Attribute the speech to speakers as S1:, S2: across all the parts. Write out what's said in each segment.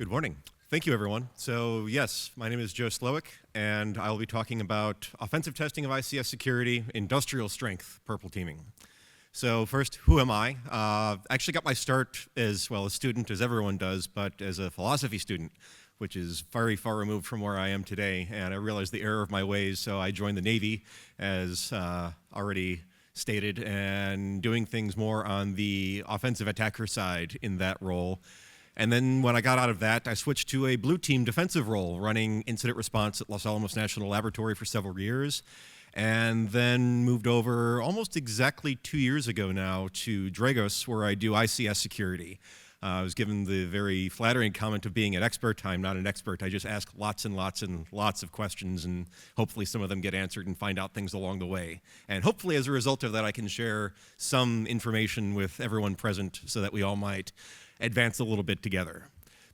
S1: Good morning. Thank you, everyone. So yes, my name is Joe Slowik, and I'll be talking about offensive testing of ICS security, industrial strength, purple teaming. So first, who am I? I actually got my start as, well, a student, as everyone does, but as a philosophy student, which is very far removed from where I am today, and I realized the error of my ways, so I joined the Navy, as already stated, and doing things more on the offensive attacker side in that role. And then when I got out of that, I switched to a blue team defensive role, running incident response at Los Alamos National Laboratory for several years, and then moved over almost exactly 2 years ago now to Dragos, where I do ICS security. I was given the very flattering comment of being an expert. I'm not an expert. I just ask lots and lots and lots of questions, and hopefully some of them get answered and find out things along the way. And hopefully as a result of that, I can share some information with everyone present so that we all might advance a little bit together.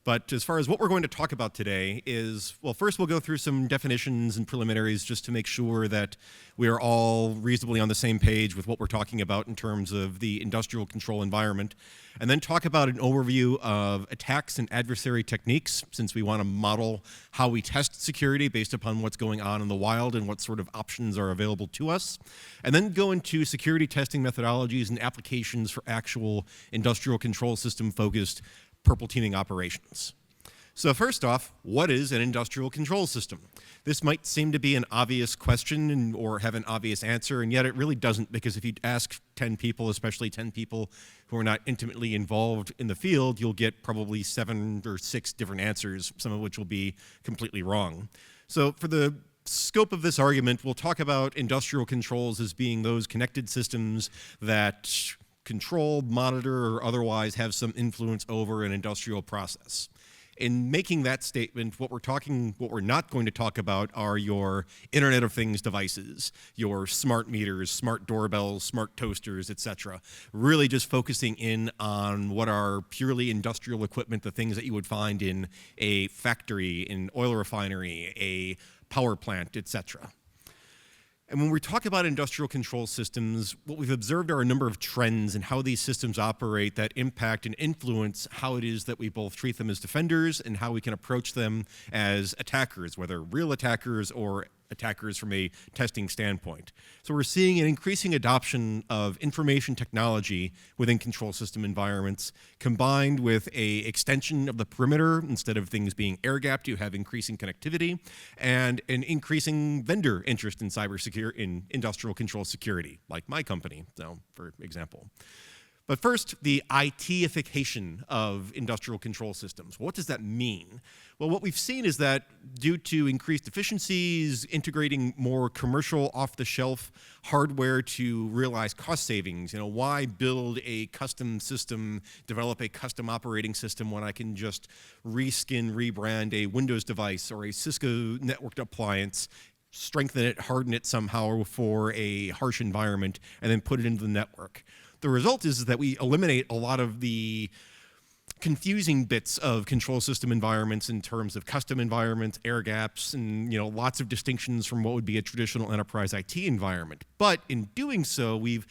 S1: But as far as what we're going to talk about today is, well, first we'll go through some definitions and preliminaries just to make sure that we are all reasonably on the same page with what we're talking about in terms of the industrial control environment, and then talk about an overview of attacks and adversary techniques, since we want to model how we test security based upon what's going on in the wild and what sort of options are available to us, and then go into security testing methodologies and applications for actual industrial control system focused purple teaming operations. So first off, what is an industrial control system? This might seem to be an obvious question or have an obvious answer, and yet it really doesn't, because if you ask 10 people, especially 10 people who are not intimately involved in the field, you'll get probably 7 or 6 different answers, some of which will be completely wrong. So for the scope of this argument, we'll talk about industrial controls as being those connected systems that control, monitor, or otherwise have some influence over an industrial process. In making that statement, what we're not going to talk about are your Internet of Things devices, your smart meters, smart doorbells, smart toasters, etc. Really just focusing in on what are purely industrial equipment, the things that you would find in a factory, an oil refinery, a power plant, etc. And when we talk about industrial control systems, what we've observed are a number of trends in how these systems operate that impact and influence how it is that we both treat them as defenders and how we can approach them as attackers, whether real attackers or attackers from a testing standpoint. So we're seeing an increasing adoption of information technology within control system environments, combined with an extension of the perimeter. Instead of things being air-gapped, you have increasing connectivity, and an increasing vendor interest in in industrial control security, like my company, so, for example. But first, the IT-ification of industrial control systems. What does that mean? Well, what we've seen is that due to increased efficiencies, integrating more commercial off-the-shelf hardware to realize cost savings, why build a custom system, develop a custom operating system when I can just rebrand a Windows device or a Cisco networked appliance, strengthen it, harden it somehow for a harsh environment, and then put it into the network. The result is that we eliminate a lot of the confusing bits of control system environments in terms of custom environments, air gaps, and lots of distinctions from what would be a traditional enterprise IT environment. But in doing so, we've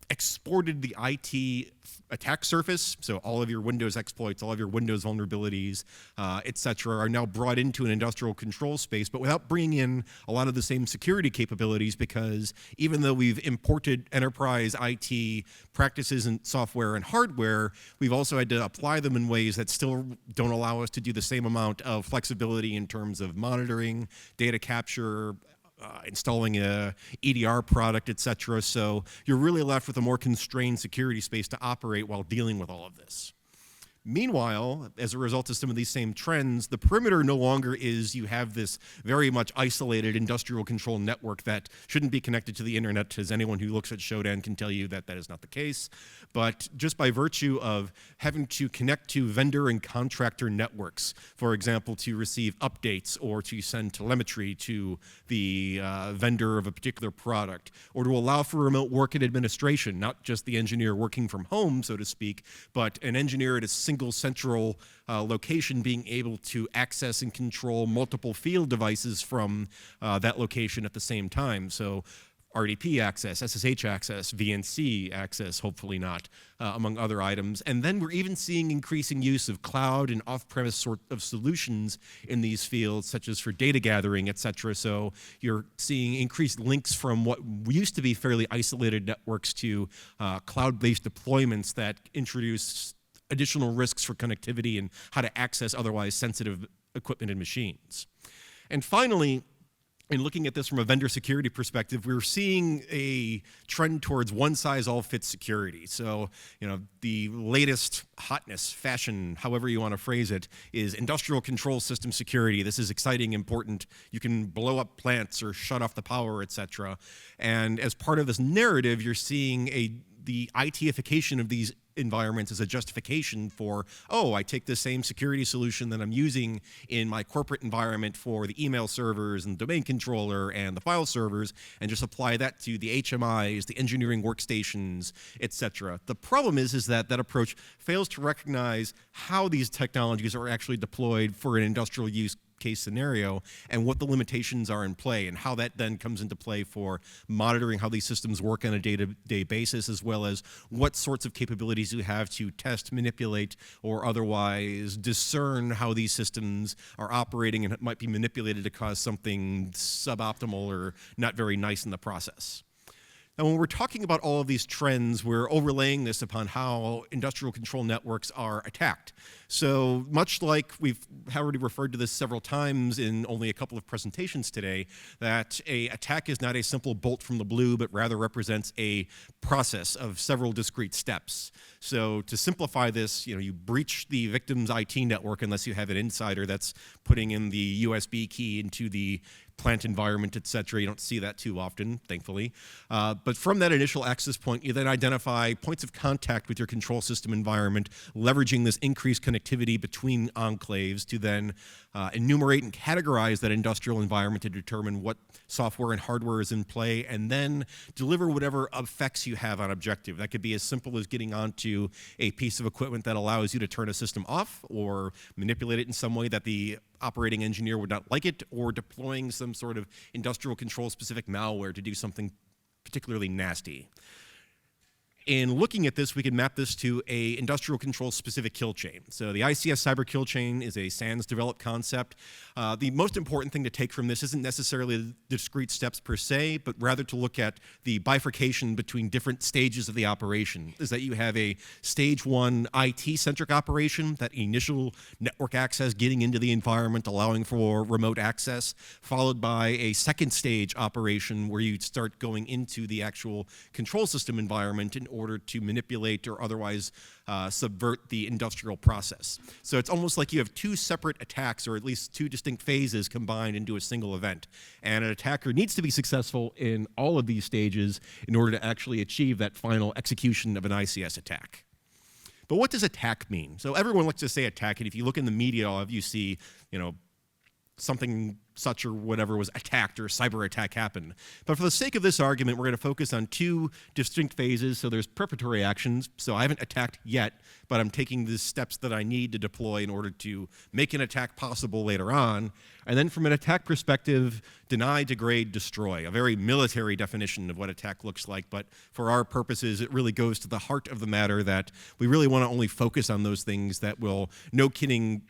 S1: exported the IT attack surface, so all of your Windows exploits, all of your Windows vulnerabilities, etc., are now brought into an industrial control space, but without bringing in a lot of the same security capabilities, because even though we've imported enterprise IT practices and software and hardware, we've also had to apply them in ways that still don't allow us to do the same amount of flexibility in terms of monitoring, data capture, installing a EDR product, etc. So you're really left with a more constrained security space to operate while dealing with all of this. Meanwhile, as a result of some of these same trends, the perimeter no longer is you have this very much isolated industrial control network that shouldn't be connected to the internet, as anyone who looks at Shodan can tell you that that is not the case. But just by virtue of having to connect to vendor and contractor networks, for example, to receive updates or to send telemetry to the vendor of a particular product, or to allow for remote work and administration, not just the engineer working from home, so to speak, but an engineer at a single central location being able to access and control multiple field devices from that location at the same time. So RDP access, SSH access, VNC access, hopefully not, among other items. And then we're even seeing increasing use of cloud and off-premise sort of solutions in these fields, such as for data gathering, et cetera. So you're seeing increased links from what used to be fairly isolated networks to cloud-based deployments that introduce additional risks for connectivity and how to access otherwise sensitive equipment and machines. And finally, in looking at this from a vendor security perspective, we're seeing a trend towards one-size-all-fits security. So, the latest hotness, fashion, however you want to phrase it, is industrial control system security. This is exciting, important. You can blow up plants or shut off the power, et cetera. And as part of this narrative, you're seeing the IT-ification of these environments as a justification for, oh, I take the same security solution that I'm using in my corporate environment for the email servers and domain controller and the file servers and just apply that to the HMIs, the engineering workstations, etc. The problem is that that approach fails to recognize how these technologies are actually deployed for an industrial use case scenario and what the limitations are in play and how that then comes into play for monitoring how these systems work on a day-to-day basis, as well as what sorts of capabilities you have to test, manipulate, or otherwise discern how these systems are operating and might be manipulated to cause something suboptimal or not very nice in the process. Now, when we're talking about all of these trends, we're overlaying this upon how industrial control networks are attacked. So much like we've already referred to this several times in only a couple of presentations today, that an attack is not a simple bolt from the blue, but rather represents a process of several discrete steps. So to simplify this, you breach the victim's IT network unless you have an insider that's putting in the USB key into the plant environment, et cetera. You don't see that too often, thankfully. But from that initial access point, you then identify points of contact with your control system environment, leveraging this increased connectivity between enclaves to then enumerate and categorize that industrial environment to determine what software and hardware is in play, and then deliver whatever effects you have on objective. That could be as simple as getting onto a piece of equipment that allows you to turn a system off or manipulate it in some way that the operating engineer would not like it, or deploying some sort of industrial control specific malware to do something particularly nasty. In looking at this, we can map this to a industrial control specific kill chain. So the ICS Cyberkill Chain is a SANS developed concept. The most important thing to take from this isn't necessarily the discrete steps per se, but rather to look at the bifurcation between different stages of the operation. Is that you have a stage one IT-centric operation, that initial network access getting into the environment, allowing for remote access, followed by a second stage operation where you start going into the actual control system environment in order to manipulate or otherwise subvert the industrial process. So it's almost like you have two separate attacks, or at least two distinct phases combined into a single event. And an attacker needs to be successful in all of these stages in order to actually achieve that final execution of an ICS attack. But what does attack mean? So everyone likes to say attack, and if you look in the media, all of you see, something such or whatever was attacked or cyber attack happened. But for the sake of this argument, we're going to focus on two distinct phases. So there's preparatory actions. So I haven't attacked yet, but I'm taking the steps that I need to deploy in order to make an attack possible later on. And then from an attack perspective, deny, degrade, destroy, a very military definition of what attack looks like. But for our purposes, it really goes to the heart of the matter that we really want to only focus on those things that will, no kidding,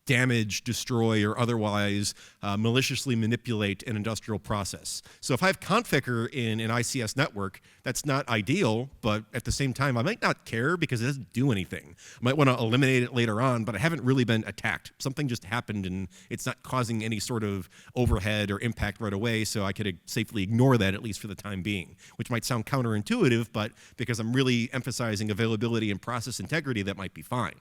S1: damage, destroy, or otherwise maliciously manipulate an industrial process. So if I have configure in an ICS network, that's not ideal, but at the same time, I might not care because it doesn't do anything. I might want to eliminate it later on, but I haven't really been attacked. Something just happened and it's not causing any sort of overhead or impact right away, so I could safely ignore that, at least for the time being, which might sound counterintuitive, but because I'm really emphasizing availability and process integrity, that might be fine.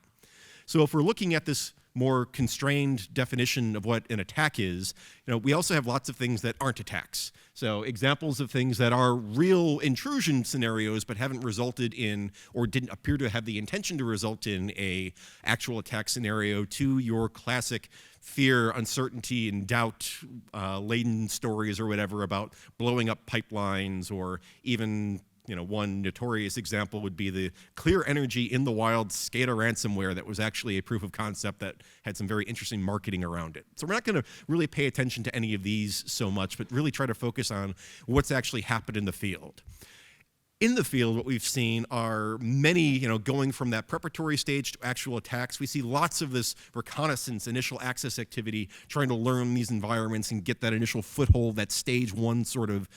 S1: So if we're looking at this more constrained definition of what an attack is, we also have lots of things that aren't attacks. So examples of things that are real intrusion scenarios but haven't resulted in or didn't appear to have the intention to result in a actual attack scenario, to your classic fear, uncertainty, and doubt laden stories or whatever about blowing up pipelines, or even one notorious example would be the clear energy in the wild SCADA ransomware that was actually a proof of concept that had some very interesting marketing around it. So we're not going to really pay attention to any of these so much, but really try to focus on what's actually happened in the field. In the field, what we've seen are many, going from that preparatory stage to actual attacks. We see lots of this reconnaissance, initial access activity, trying to learn these environments and get that initial foothold, that stage one sort of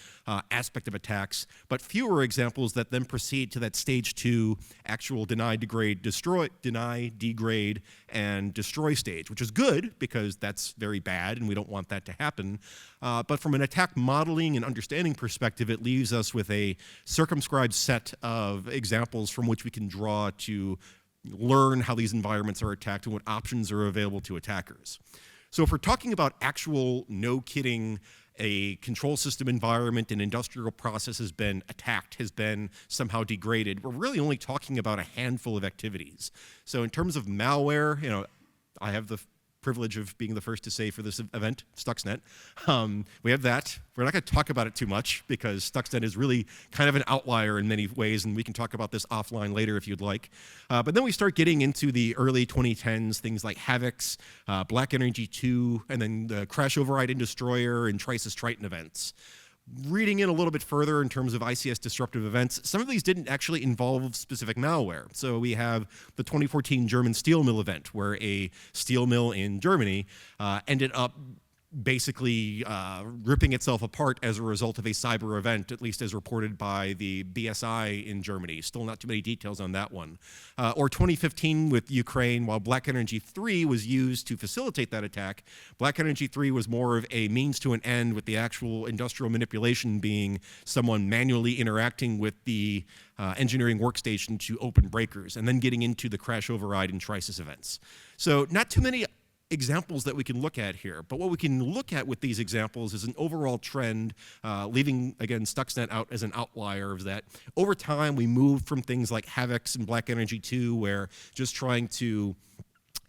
S1: aspect of attacks, but fewer examples that then proceed to that stage two, actual deny, degrade, destroy, deny, degrade, and destroy stage, which is good because that's very bad and we don't want that to happen. But from an attack modeling and understanding perspective, it leaves us with a circumscribed set of examples from which we can draw to learn how these environments are attacked and what options are available to attackers. So if we're talking about actual, no kidding, a control system environment, an industrial process has been attacked, has been somehow degraded, we're really only talking about a handful of activities. So in terms of malware, I have the privilege of being the first to say for this event, Stuxnet. We have that. We're not going to talk about it too much because Stuxnet is really kind of an outlier in many ways, and we can talk about this offline later if you'd like. But then we start getting into the early 2010s, things like Havocs, Black Energy 2, and then the Crash Override and Destroyer and Trisys Triton events. Reading in a little bit further in terms of ICS disruptive events, some of these didn't actually involve specific malware. So we have the 2014 German steel mill event, where a steel mill in Germany ended up basically ripping itself apart as a result of a cyber event, at least as reported by the BSI in Germany. Still not too many details on that one. Or 2015 with Ukraine, while Black Energy 3 was used to facilitate that attack, Black Energy 3 was more of a means to an end, with the actual industrial manipulation being someone manually interacting with the engineering workstation to open breakers, and then getting into the Crash Override and Trisys events. So not too many examples that we can look at here, but what we can look at with these examples is an overall trend, leaving, again, Stuxnet out as an outlier, of that over time we moved from things like Havocs and Black Energy 2, where just trying to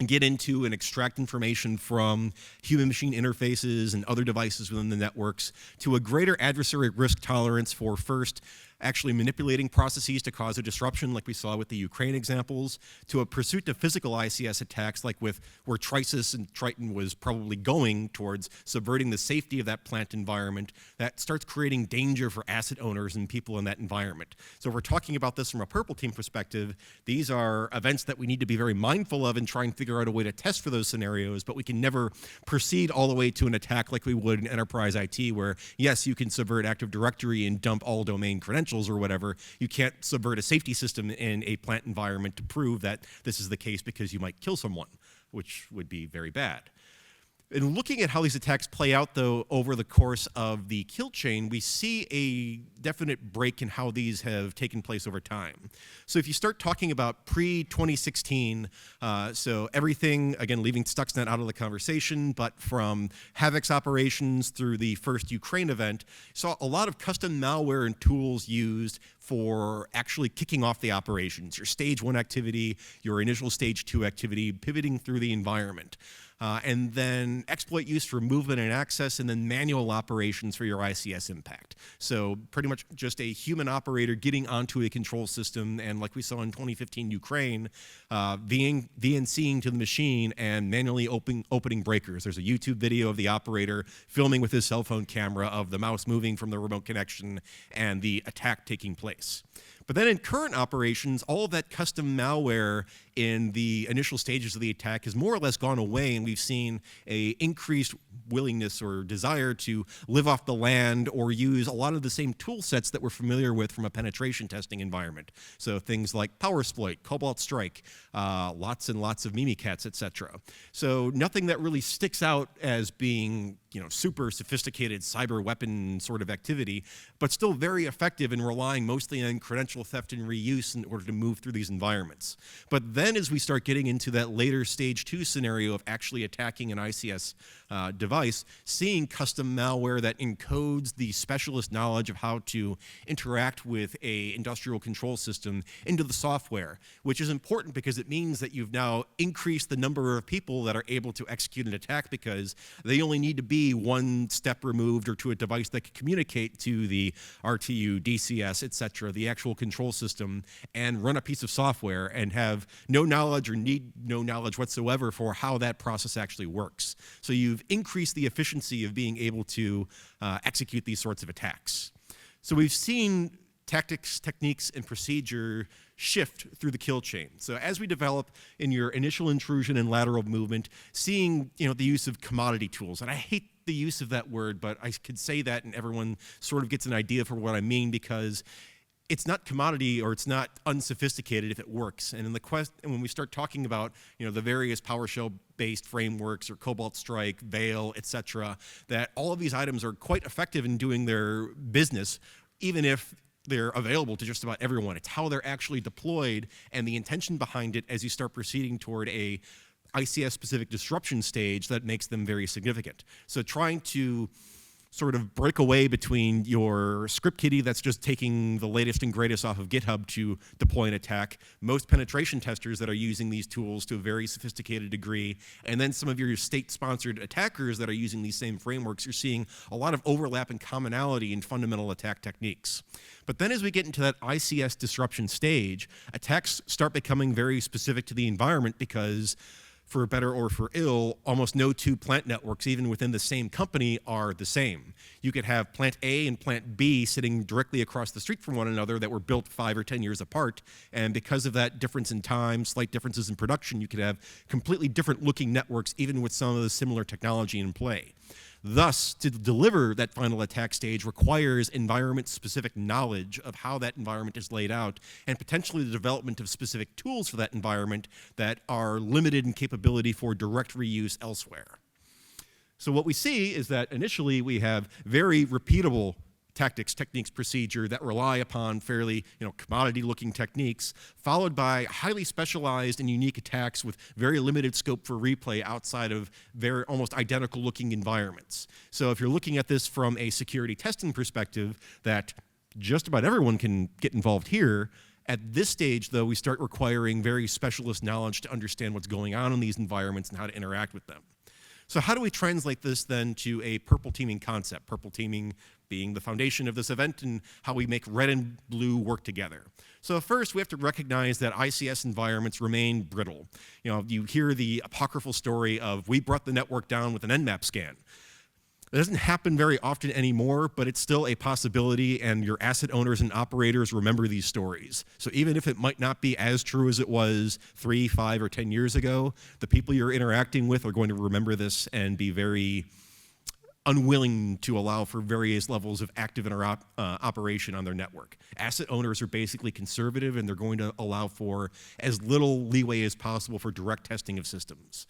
S1: get into and extract information from human-machine interfaces and other devices within the networks, to a greater adversary risk tolerance for first actually manipulating processes to cause a disruption, like we saw with the Ukraine examples, to a pursuit of physical ICS attacks, like with where Trisys and Triton was probably going towards subverting the safety of that plant environment, that starts creating danger for asset owners and people in that environment. So if we're talking about this from a purple team perspective, these are events that we need to be very mindful of and try and figure out a way to test for those scenarios, but we can never proceed all the way to an attack like we would in enterprise IT, where yes, you can subvert Active Directory and dump all domain credentials or whatever. You can't subvert a safety system in a plant environment to prove that this is the case, because you might kill someone, which would be very bad. In looking at how these attacks play out, though, over the course of the kill chain, we see a definite break in how these have taken place over time. So if you start talking about pre-2016, so everything, again, leaving Stuxnet out of the conversation, but from Havoc's operations through the first Ukraine event, saw a lot of custom malware and tools used for actually kicking off the operations, your stage one activity, your initial stage two activity, pivoting through the environment. And then exploit use for movement and access, and then manual operations for your ICS impact. So pretty much just a human operator getting onto a control system, and like we saw in 2015 Ukraine, VNCing to the machine and manually opening breakers. There's a YouTube video of the operator filming with his cell phone camera of the mouse moving from the remote connection and the attack taking place. But then in current operations, all of that custom malware in the initial stages of the attack has more or less gone away, and we've seen a increased willingness or desire to live off the land or use a lot of the same tool sets that we're familiar with from a penetration testing environment. So things like Powersploit, Cobalt Strike, lots and lots of Mimikatz, etc. So nothing that really sticks out as being, super sophisticated cyber weapon sort of activity, but still very effective in relying mostly on credential theft and reuse in order to move through these environments. But then as we start getting into that later stage 2 scenario of actually attacking an ICS device, seeing custom malware that encodes the specialist knowledge of how to interact with a industrial control system into the software, which is important because it means that you've now increased the number of people that are able to execute an attack because they only need to be one step removed or to a device that can communicate to the RTU, DCS, etc., the actual control system, and run a piece of software and have no knowledge or need no knowledge whatsoever for how that process actually works. So you've increased the efficiency of being able to execute these sorts of attacks. So we've seen tactics, techniques, and procedure shift through the kill chain. So as we develop in your initial intrusion and lateral movement, seeing the use of commodity tools, and I hate the use of that word, but I could say that and everyone sort of gets an idea for what I mean because it's not commodity or it's not unsophisticated if it works. And in the and when we start talking about the various PowerShell-based frameworks or Cobalt Strike, Veil, etc., that all of these items are quite effective in doing their business, even if they're available to just about everyone. It's how they're actually deployed and the intention behind it as you start proceeding toward a ICS-specific disruption stage that makes them very significant. So trying to sort of break away between your script kiddie that's just taking the latest and greatest off of GitHub to deploy an attack, most penetration testers that are using these tools to a very sophisticated degree, and then some of your state-sponsored attackers that are using these same frameworks, you're seeing a lot of overlap and commonality in fundamental attack techniques. But then as we get into that ICS disruption stage, attacks start becoming very specific to the environment because, for better or for ill, almost no two plant networks, even within the same company, are the same. You could have plant A and plant B sitting directly across the street from one another that were built 5 or 10 years apart, and because of that difference in time, slight differences in production, you could have completely different looking networks, even with some of the similar technology in play. Thus, to deliver that final attack stage requires environment-specific knowledge of how that environment is laid out and potentially the development of specific tools for that environment that are limited in capability for direct reuse elsewhere. So what we see is that initially we have very repeatable tactics, techniques, procedure that rely upon fairly commodity-looking techniques, followed by highly specialized and unique attacks with very limited scope for replay outside of very almost identical-looking environments. So if you're looking at this from a security testing perspective, that just about everyone can get involved here. At this stage, though, we start requiring very specialist knowledge to understand what's going on in these environments and how to interact with them. So how do we translate this then to a purple teaming concept? Purple teaming being the foundation of this event and how we make red and blue work together. So first, we have to recognize that ICS environments remain brittle. You hear the apocryphal story of we brought the network down with an Nmap scan. It doesn't happen very often anymore, but it's still a possibility, and your asset owners and operators remember these stories. So even if it might not be as true as it was 3, 5, or 10 years ago, the people you're interacting with are going to remember this and be very unwilling to allow for various levels of active operation on their network. Asset owners are basically conservative, and they're going to allow for as little leeway as possible for direct testing of systems.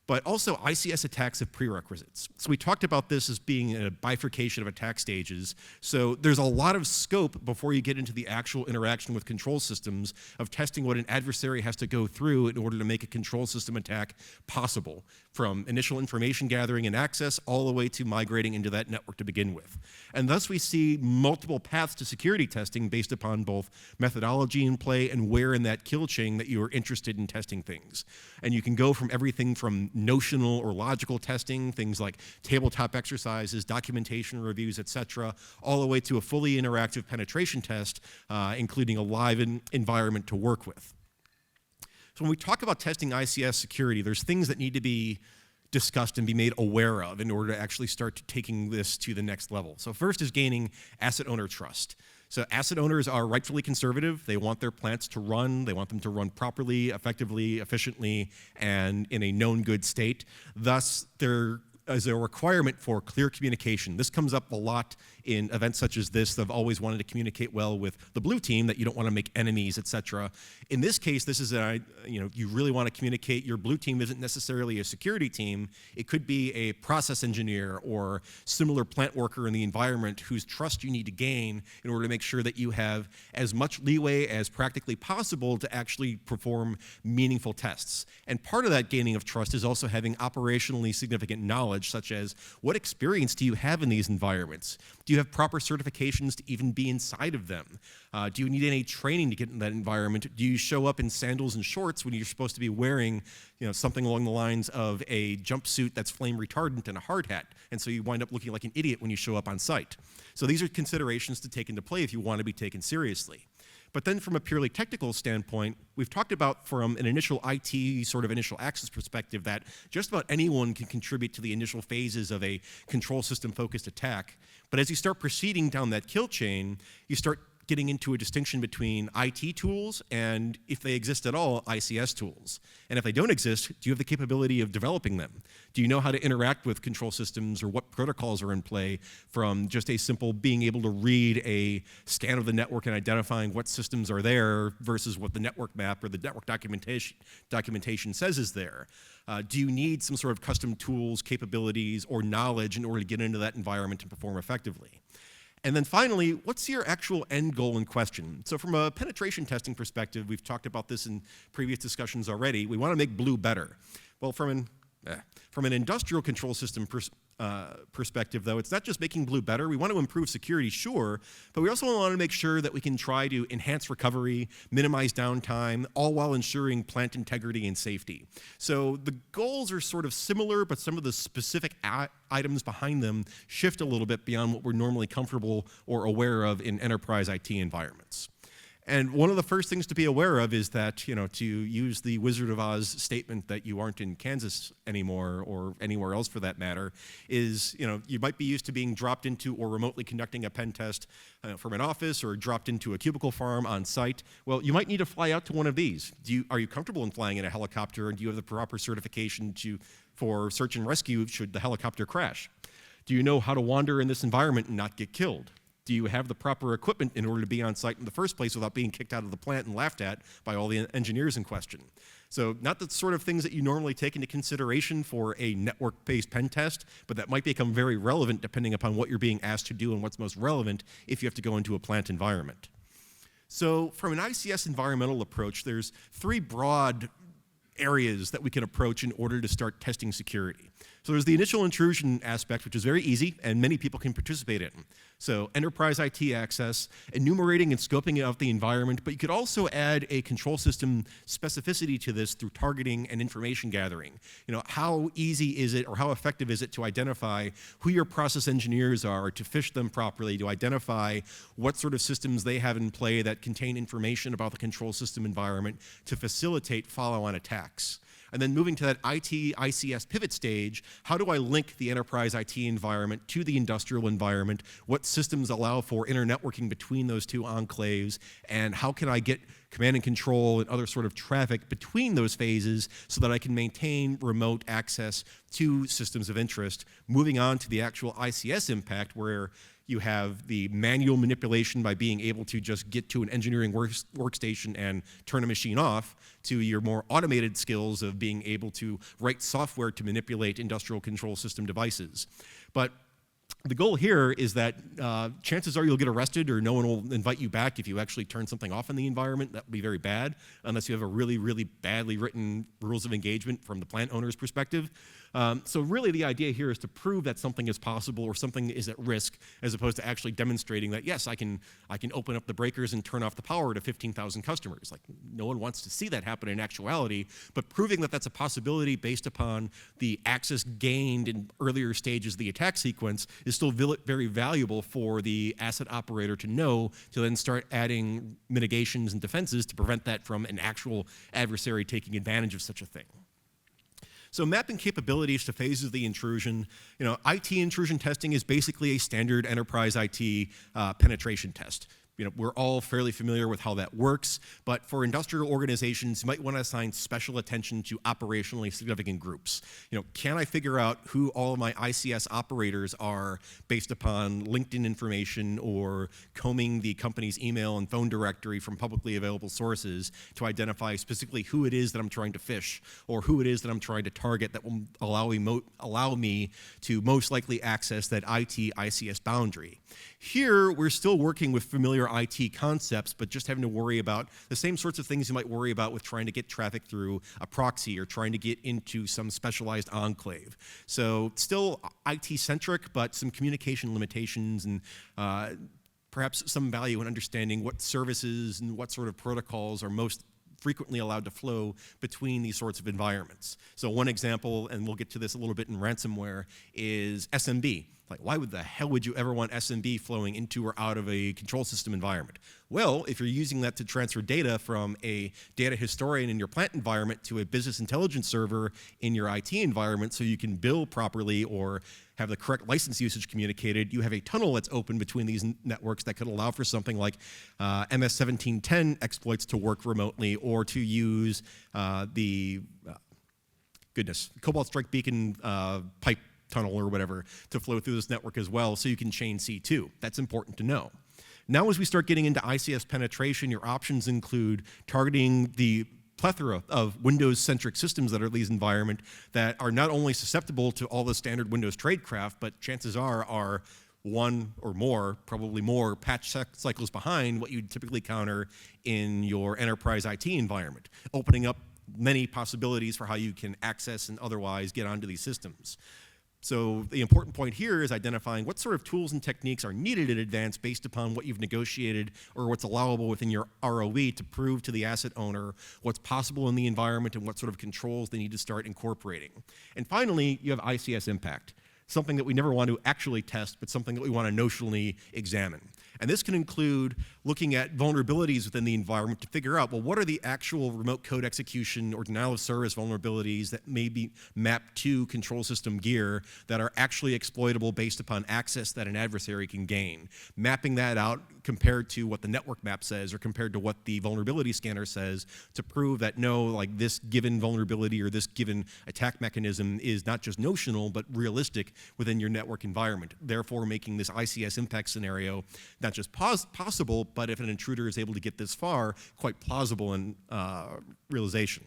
S1: But also, ICS attacks have prerequisites. So we talked about this as being a bifurcation of attack stages. So there's a lot of scope before you get into the actual interaction with control systems of testing what an adversary has to go through in order to make a control system attack possible, from initial information gathering and access all the way to migrating into that network to begin with. And thus we see multiple paths to security testing based upon both methodology in play and where in that kill chain that you are interested in testing things. And you can go from everything from notional or logical testing, things like tabletop exercises, documentation reviews, etc., all the way to a fully interactive penetration test, including a live environment to work with. So when we talk about testing ICS security, there's things that need to be discussed and be made aware of in order to actually start taking this to the next level. So first is gaining asset owner trust. So asset owners are rightfully conservative. They want their plants to run. They want them to run properly, effectively, efficiently, and in a known good state. Thus, there is a requirement for clear communication. This comes up a lot in events such as this. They've always wanted to communicate well with the blue team, that you don't want to make enemies, etc. In this case, this is you really want to communicate. Your blue team isn't necessarily a security team. It could be a process engineer or similar plant worker in the environment whose trust you need to gain in order to make sure that you have as much leeway as practically possible to actually perform meaningful tests. And part of that gaining of trust is also having operationally significant knowledge knowledge, such as what experience do you have in these environments? Do you have proper certifications to even be inside of them? Do you need any training to get in that environment? Do you show up in sandals and shorts when you're supposed to be wearing something along the lines of a jumpsuit that's flame retardant and a hard hat, and so you wind up looking like an idiot when you show up on site? So these are considerations to take into play if you want to be taken seriously. But then from a purely technical standpoint, we've talked about from an initial IT sort of initial access perspective that just about anyone can contribute to the initial phases of a control system focused attack. But as you start proceeding down that kill chain, you start getting into a distinction between IT tools and, if they exist at all, ICS tools. And if they don't exist, do you have the capability of developing them? Do you know how to interact with control systems or what protocols are in play, from just a simple being able to read a scan of the network and identifying what systems are there versus what the network map or the network documentation says is there? Do you need some sort of custom tools, capabilities, or knowledge in order to get into that environment and perform effectively? And then finally, what's your actual end goal in question? So from a penetration testing perspective, we've talked about this in previous discussions already. We want to make blue better. Well, from an industrial control system perspective, though, it's not just making blue better. We want to improve security, sure, but we also want to make sure that we can try to enhance recovery, minimize downtime, all while ensuring plant integrity and safety. So the goals are sort of similar, but some of the specific items behind them shift a little bit beyond what we're normally comfortable or aware of in enterprise IT environments. And one of the first things to be aware of is that, to use the Wizard of Oz statement that you aren't in Kansas anymore, or anywhere else for that matter, is, you might be used to being dropped into or remotely conducting a pen test from an office, or dropped into a cubicle farm on site. Well, you might need to fly out to one of these. Are you comfortable in flying in a helicopter, and do you have the proper certification for search and rescue should the helicopter crash? Do you know how to wander in this environment and not get killed? Do you have the proper equipment in order to be on site in the first place without being kicked out of the plant and laughed at by all the engineers in question? So not the sort of things that you normally take into consideration for a network-based pen test, but that might become very relevant depending upon what you're being asked to do and what's most relevant if you have to go into a plant environment. So from an ICS environmental approach, there's three broad areas that we can approach in order to start testing security. So there's the initial intrusion aspect, which is very easy and many people can participate in. So enterprise IT access, enumerating and scoping out the environment, but you could also add a control system specificity to this through targeting and information gathering. How easy is it, or how effective is it to identify who your process engineers are, to fish them properly, to identify what sort of systems they have in play that contain information about the control system environment to facilitate follow-on attacks. And then moving to that IT-ICS pivot stage, how do I link the enterprise IT environment to the industrial environment? What systems allow for internetworking between those two enclaves? And how can I get command and control and other sort of traffic between those phases so that I can maintain remote access to systems of interest? Moving on to the actual ICS impact, where you have the manual manipulation by being able to just get to an engineering workstation and turn a machine off, to your more automated skills of being able to write software to manipulate industrial control system devices. But the goal here is that chances are you'll get arrested, or no one will invite you back if you actually turn something off in the environment. That would be very bad, unless you have a really, really badly written rules of engagement from the plant owner's perspective. So really the idea here is to prove that something is possible or something is at risk, as opposed to actually demonstrating that, yes, I can open up the breakers and turn off the power to 15,000 customers. Like, no one wants to see that happen in actuality, but proving that that's a possibility based upon the access gained in earlier stages of the attack sequence is still very valuable for the asset operator to know, to then start adding mitigations and defenses to prevent that from an actual adversary taking advantage of such a thing. So mapping capabilities to phases of the intrusion, IT intrusion testing is basically a standard enterprise IT penetration test. We're all fairly familiar with how that works, but for industrial organizations, you might want to assign special attention to operationally significant groups. Can I figure out who all of my ICS operators are based upon LinkedIn information or combing the company's email and phone directory from publicly available sources to identify specifically who it is that I'm trying to phish, or who it is that I'm trying to target that will allow me to most likely access that IT-ICS boundary. Here, we're still working with familiar IT concepts, but just having to worry about the same sorts of things you might worry about with trying to get traffic through a proxy or trying to get into some specialized enclave. So still IT-centric, but some communication limitations and perhaps some value in understanding what services and what sort of protocols are most frequently allowed to flow between these sorts of environments. So one example, and we'll get to this a little bit in ransomware, is SMB. Like, why would the hell would you ever want SMB flowing into or out of a control system environment? Well, if you're using that to transfer data from a data historian in your plant environment to a business intelligence server in your IT environment so you can bill properly or have the correct license usage communicated, you have a tunnel that's open between these networks that could allow for something like MS-1710 exploits to work remotely, or to use Cobalt Strike Beacon pipe tunnel or whatever to flow through this network as well, so you can chain C2. That's important to know. Now, as we start getting into ICS penetration, your options include targeting the plethora of Windows-centric systems that are in these environments that are not only susceptible to all the standard Windows tradecraft, but chances are one or more, probably more, patch cycles behind what you'd typically counter in your enterprise IT environment, opening up many possibilities for how you can access and otherwise get onto these systems. So the important point here is identifying what sort of tools and techniques are needed in advance based upon what you've negotiated or what's allowable within your ROE to prove to the asset owner what's possible in the environment and what sort of controls they need to start incorporating. And finally, you have ICS impact, something that we never want to actually test, but something that we want to notionally examine. And this can include looking at vulnerabilities within the environment to figure out, well, what are the actual remote code execution or denial of service vulnerabilities that may be mapped to control system gear that are actually exploitable based upon access that an adversary can gain. Mapping that out compared to what the network map says or compared to what the vulnerability scanner says to prove that no, like this given vulnerability or this given attack mechanism is not just notional but realistic within your network environment, therefore making this ICS impact scenario not just possible, but if an intruder is able to get this far, quite plausible in realization.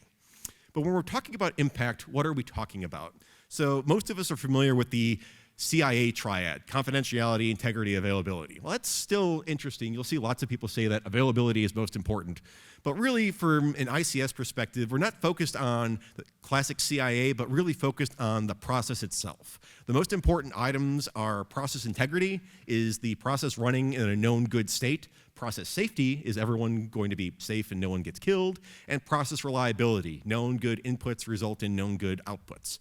S1: But when we're talking about impact, what are we talking about? So most of us are familiar with the CIA triad, confidentiality, integrity, availability. Well, that's still interesting. You'll see lots of people say that availability is most important. But really, from an ICS perspective, we're not focused on the classic CIA, but really focused on the process itself. The most important items are process integrity, is the process running in a known good state. Process safety, is everyone going to be safe and no one gets killed. And process reliability, known good inputs result in known good outputs,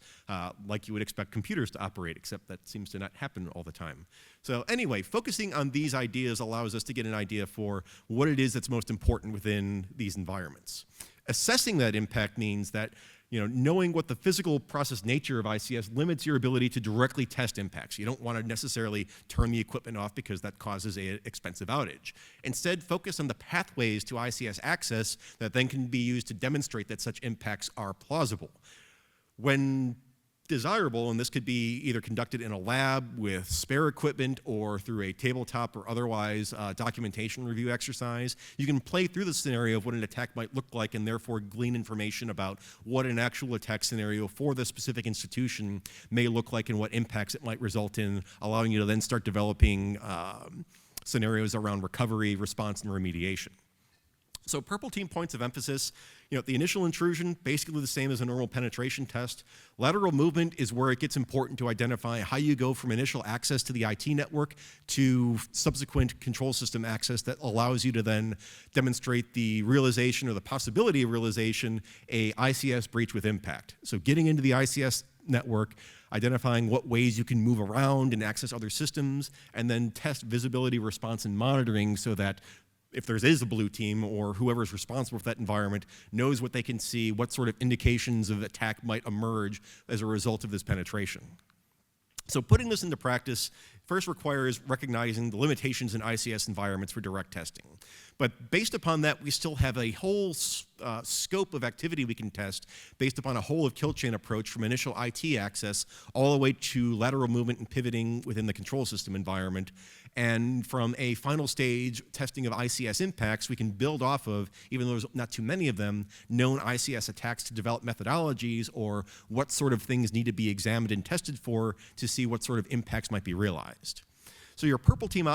S1: like you would expect computers to operate, except that seems to not happen all the time. So anyway, focusing on these ideas allows us to get an idea for what it is that's most important within these environments. Assessing that impact means that knowing what the physical process nature of ICS limits your ability to directly test impacts. You don't want to necessarily turn the equipment off because that causes an expensive outage. Instead, focus on the pathways to ICS access that then can be used to demonstrate that such impacts are plausible. When desirable, and this could be either conducted in a lab with spare equipment or through a tabletop or otherwise documentation review exercise, you can play through the scenario of what an attack might look like and therefore glean information about what an actual attack scenario for the specific institution may look like and what impacts it might result in, allowing you to then start developing scenarios around recovery, response, and remediation. So purple team points of emphasis, the initial intrusion, basically the same as a normal penetration test. Lateral movement is where it gets important to identify how you go from initial access to the IT network to subsequent control system access that allows you to then demonstrate the realization or the possibility of realization, a ICS breach with impact. So getting into the ICS network, identifying what ways you can move around and access other systems, and then test visibility, response, and monitoring so that if there is a blue team or whoever is responsible for that environment knows what they can see, what sort of indications of attack might emerge as a result of this penetration. So putting this into practice first requires recognizing the limitations in ICS environments for direct testing. But based upon that, we still have a whole scope of activity we can test based upon a whole of kill chain approach from initial IT access all the way to lateral movement and pivoting within the control system environment. And from a final stage testing of ICS impacts, we can build off of, even though there's not too many of them, known ICS attacks to develop methodologies or what sort of things need to be examined and tested for to see what sort of impacts might be realized. So your purple team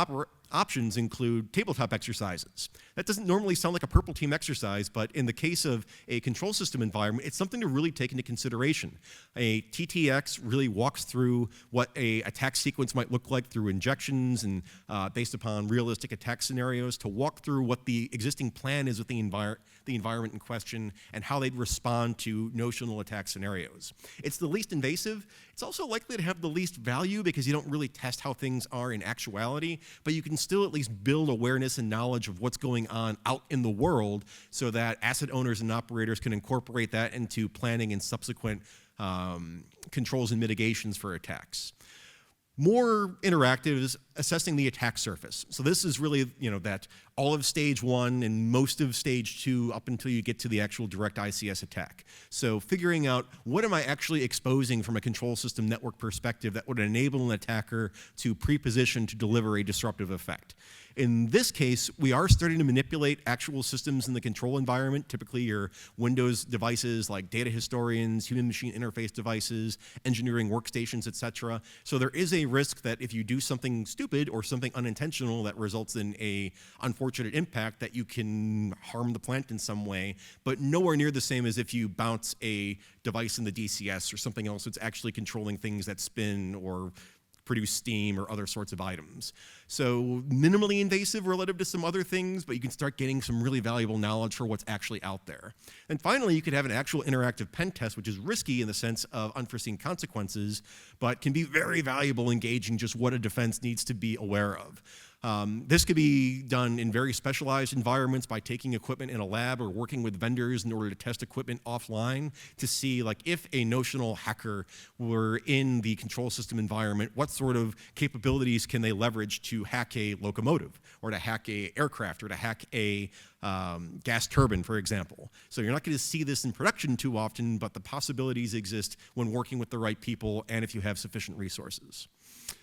S1: options include tabletop exercises. That doesn't normally sound like a purple team exercise, but in the case of a control system environment, it's something to really take into consideration. A TTX really walks through what a attack sequence might look like through injections and based upon realistic attack scenarios, to walk through what the existing plan is with the environment in question and how they'd respond to notional attack scenarios. It's the least invasive. It's also likely to have the least value because you don't really test how things are in actuality, but you can still at least build awareness and knowledge of what's going on out in the world so that asset owners and operators can incorporate that into planning and subsequent controls and mitigations for attacks. More interactive is assessing the attack surface. So this is really, that all of stage 1 and most of stage 2 up until you get to the actual direct ICS attack. So figuring out what am I actually exposing from a control system network perspective that would enable an attacker to pre-position to deliver a disruptive effect. In this case, we are starting to manipulate actual systems in the control environment, typically your Windows devices like data historians, human-machine interface devices, engineering workstations, etc. So there is a risk that if you do something stupid or something unintentional that results in a unfortunate impact, that you can harm the plant in some way, but nowhere near the same as if you bounce a device in the DCS or something else that's actually controlling things that spin or produce steam or other sorts of items. So minimally invasive relative to some other things, but you can start getting some really valuable knowledge for what's actually out there. And finally, you could have an actual interactive pen test, which is risky in the sense of unforeseen consequences, but can be very valuable in gauging just what a defense needs to be aware of. This could be done in very specialized environments by taking equipment in a lab or working with vendors in order to test equipment offline to see, like, if a notional hacker were in the control system environment, what sort of capabilities can they leverage to hack a locomotive or to hack a aircraft or to hack a gas turbine, for example. So you're not going to see this in production too often, but the possibilities exist when working with the right people and if you have sufficient resources.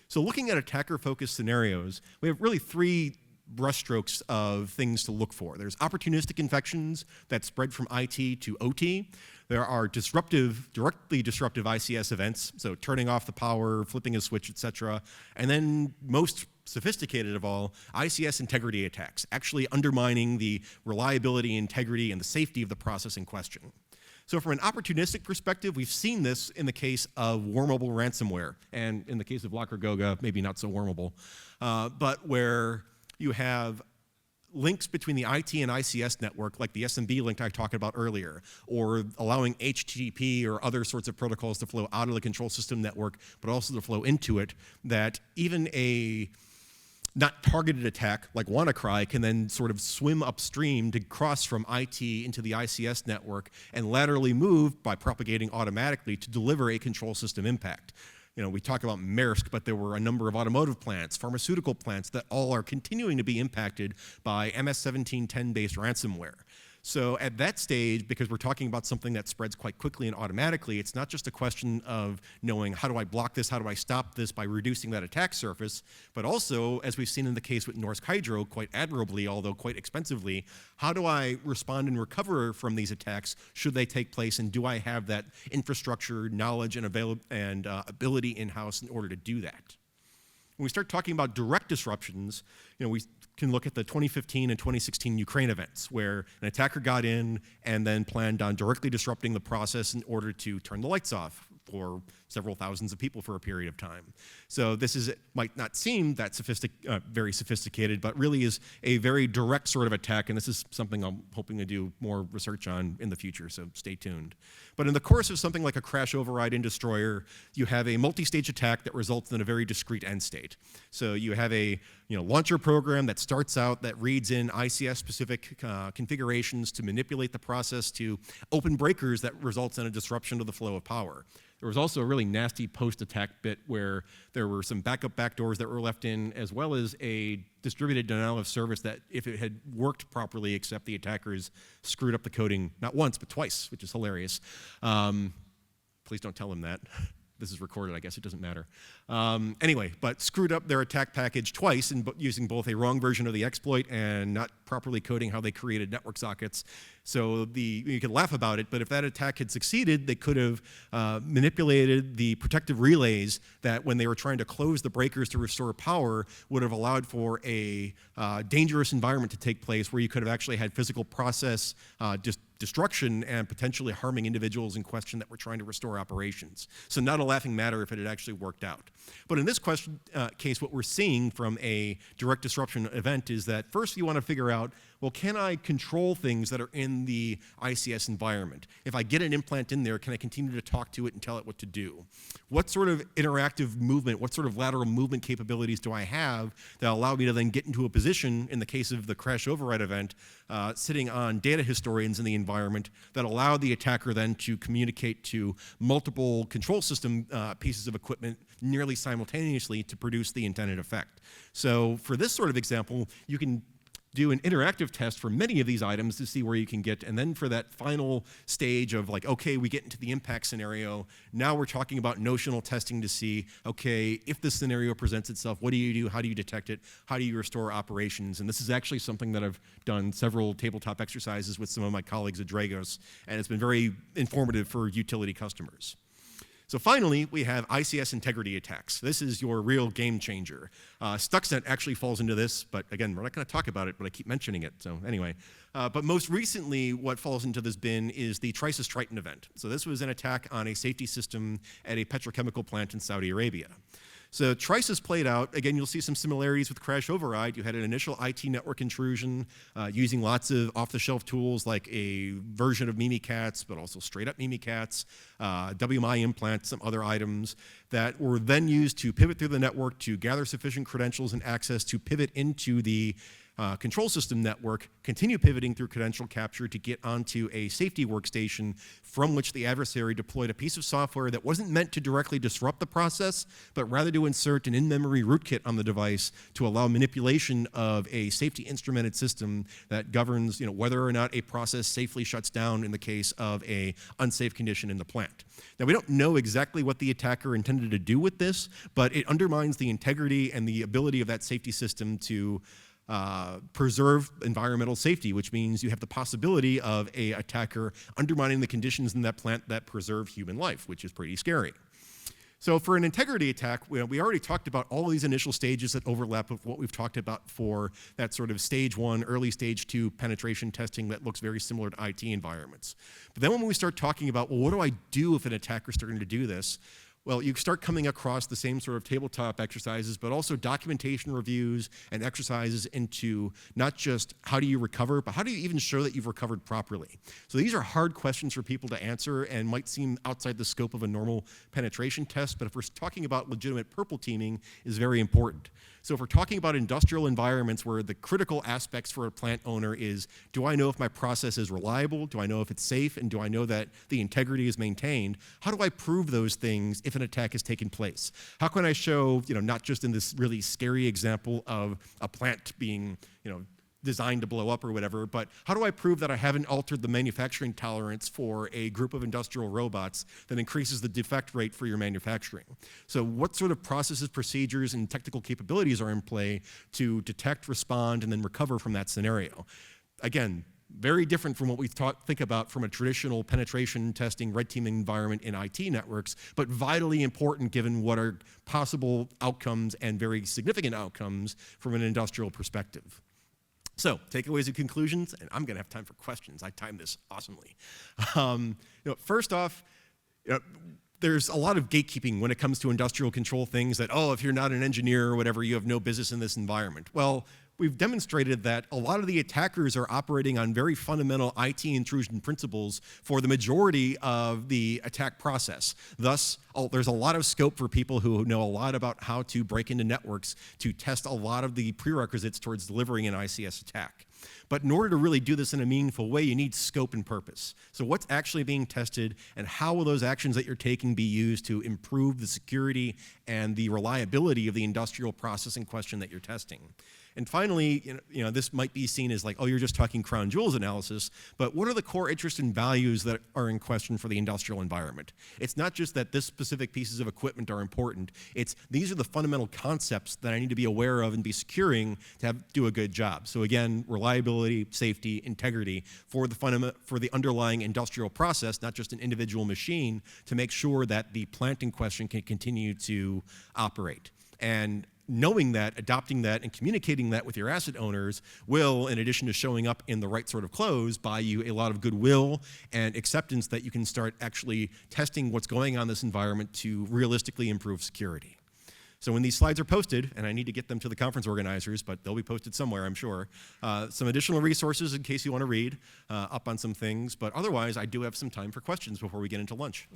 S1: So looking at attacker-focused scenarios, we have really 3 brushstrokes of things to look for. There's opportunistic infections that spread from IT to OT. There are directly disruptive ICS events, so turning off the power, flipping a switch, etc. And then most sophisticated of all, ICS integrity attacks, actually undermining the reliability, integrity, and the safety of the process in question. So from an opportunistic perspective, we've seen this in the case of wormable ransomware, and in the case of Lockergoga, maybe not so wormable, but where you have links between the IT and ICS network, like the SMB link I talked about earlier, or allowing HTTP or other sorts of protocols to flow out of the control system network, but also to flow into it, that even a not targeted attack like WannaCry can then sort of swim upstream to cross from IT into the ICS network and laterally move by propagating automatically to deliver a control system impact. We talk about Maersk, but there were a number of automotive plants, pharmaceutical plants that all are continuing to be impacted by MS-1710-based ransomware. So at that stage, because we're talking about something that spreads quite quickly and automatically, it's not just a question of knowing how do I block this, how do I stop this by reducing that attack surface, but also, as we've seen in the case with Norsk Hydro quite admirably, although quite expensively, how do I respond and recover from these attacks should they take place, and do I have that infrastructure, knowledge, and ability in-house in order to do that? When we start talking about direct disruptions, we can look at the 2015 and 2016 Ukraine events, where an attacker got in and then planned on directly disrupting the process in order to turn the lights off for several thousands of people for a period of time. So this might not seem that very sophisticated, but really is a very direct sort of attack, and this is something I'm hoping to do more research on in the future, so stay tuned. But in the course of something like a crash override in Destroyer, you have a multi-stage attack that results in a very discrete end state. So you have a launcher program that starts out that reads in ICS-specific configurations to manipulate the process to open breakers that results in a disruption to the flow of power. There was also a really nasty post-attack bit where there were some backup backdoors that were left in, as well as a distributed denial of service that, if it had worked properly, except the attackers screwed up the coding not once, but twice, which is hilarious. Please don't tell them that. This is recorded, I guess it doesn't matter. Anyway, but screwed up their attack package twice, using both a wrong version of the exploit and not properly coding how they created network sockets. So you could laugh about it, but if that attack had succeeded, they could have manipulated the protective relays that when they were trying to close the breakers to restore power would have allowed for a dangerous environment to take place where you could have actually had physical process destruction and potentially harming individuals in question that were trying to restore operations. So not a laughing matter if it had actually worked out. But in this case, what we're seeing from a direct disruption event is that first you want to figure out, well, can I control things that are in the ICS environment? If I get an implant in there, can I continue to talk to it and tell it what to do? What sort of interactive movement, what sort of lateral movement capabilities do I have that allow me to then get into a position, in the case of the crash override event, sitting on data historians in the environment that allow the attacker then to communicate to multiple control system pieces of equipment nearly simultaneously to produce the intended effect. So for this sort of example, you can do an interactive test for many of these items to see where you can get, and then for that final stage of like, okay, we get into the impact scenario, now we're talking about notional testing to see, okay, if this scenario presents itself, what do you do, how do you detect it, how do you restore operations? And this is actually something that I've done several tabletop exercises with some of my colleagues at Dragos, and it's been very informative for utility customers. So finally, we have ICS integrity attacks. This is your real game changer. Stuxnet actually falls into this, but again, we're not going to talk about it, but I keep mentioning it, so anyway. But most recently, what falls into this bin is the Trisys Triton event. So this was an attack on a safety system at a petrochemical plant in Saudi Arabia. So Trisys played out. Again, you'll see some similarities with crash override. You had an initial IT network intrusion using lots of off-the-shelf tools like a version of Mimikatz, but also straight-up Mimikatz, WMI implants, some other items that were then used to pivot through the network to gather sufficient credentials and access to pivot into the control system network, continue pivoting through credential capture to get onto a safety workstation from which the adversary deployed a piece of software that wasn't meant to directly disrupt the process, but rather to insert an in-memory rootkit on the device to allow manipulation of a safety instrumented system that governs, whether or not a process safely shuts down in the case of a unsafe condition in the plant. Now, we don't know exactly what the attacker intended to do with this, but it undermines the integrity and the ability of that safety system to preserve environmental safety, which means you have the possibility of an attacker undermining the conditions in that plant that preserve human life, which is pretty scary. So for an integrity attack, we already talked about all these initial stages that overlap with what we've talked about for that sort of stage 1, early stage 2 penetration testing that looks very similar to IT environments. But then when we start talking about, well, what do I do if an attacker's starting to do this? Well, you start coming across the same sort of tabletop exercises, but also documentation reviews and exercises into not just how do you recover, but how do you even show that you've recovered properly? So these are hard questions for people to answer and might seem outside the scope of a normal penetration test, but if we're talking about legitimate purple teaming, is very important. So if we're talking about industrial environments where the critical aspects for a plant owner is, do I know if my process is reliable? Do I know if it's safe? And do I know that the integrity is maintained? How do I prove those things if an attack has taken place? How can I show, not just in this really scary example of a plant being, designed to blow up or whatever, but how do I prove that I haven't altered the manufacturing tolerance for a group of industrial robots that increases the defect rate for your manufacturing? So what sort of processes, procedures, and technical capabilities are in play to detect, respond, and then recover from that scenario? Again, very different from what we think about from a traditional penetration testing, red teaming environment in IT networks, but vitally important given what are possible outcomes and very significant outcomes from an industrial perspective. So, takeaways and conclusions, and I'm going to have time for questions. I timed this awesomely. First off, there's a lot of gatekeeping when it comes to industrial control things that, if you're not an engineer or whatever, you have no business in this environment. Well, we've demonstrated that a lot of the attackers are operating on very fundamental IT intrusion principles for the majority of the attack process. Thus, there's a lot of scope for people who know a lot about how to break into networks to test a lot of the prerequisites towards delivering an ICS attack. But in order to really do this in a meaningful way, you need scope and purpose. So what's actually being tested, and how will those actions that you're taking be used to improve the security and the reliability of the industrial process in question that you're testing? And finally, this might be seen as like, oh, you're just talking crown jewels analysis, but what are the core interests and values that are in question for the industrial environment? It's not just that this specific pieces of equipment are important, it's these are the fundamental concepts that I need to be aware of and be securing to do a good job. So again, reliability, safety, integrity for the underlying industrial process, not just an individual machine, to make sure that the plant in question can continue to operate. And knowing that, adopting that, and communicating that with your asset owners will, in addition to showing up in the right sort of clothes, buy you a lot of goodwill and acceptance that you can start actually testing what's going on in this environment to realistically improve security. So when these slides are posted, and I need to get them to the conference organizers, but they'll be posted somewhere, I'm sure, some additional resources in case you want to read up on some things, but otherwise I do have some time for questions before we get into lunch.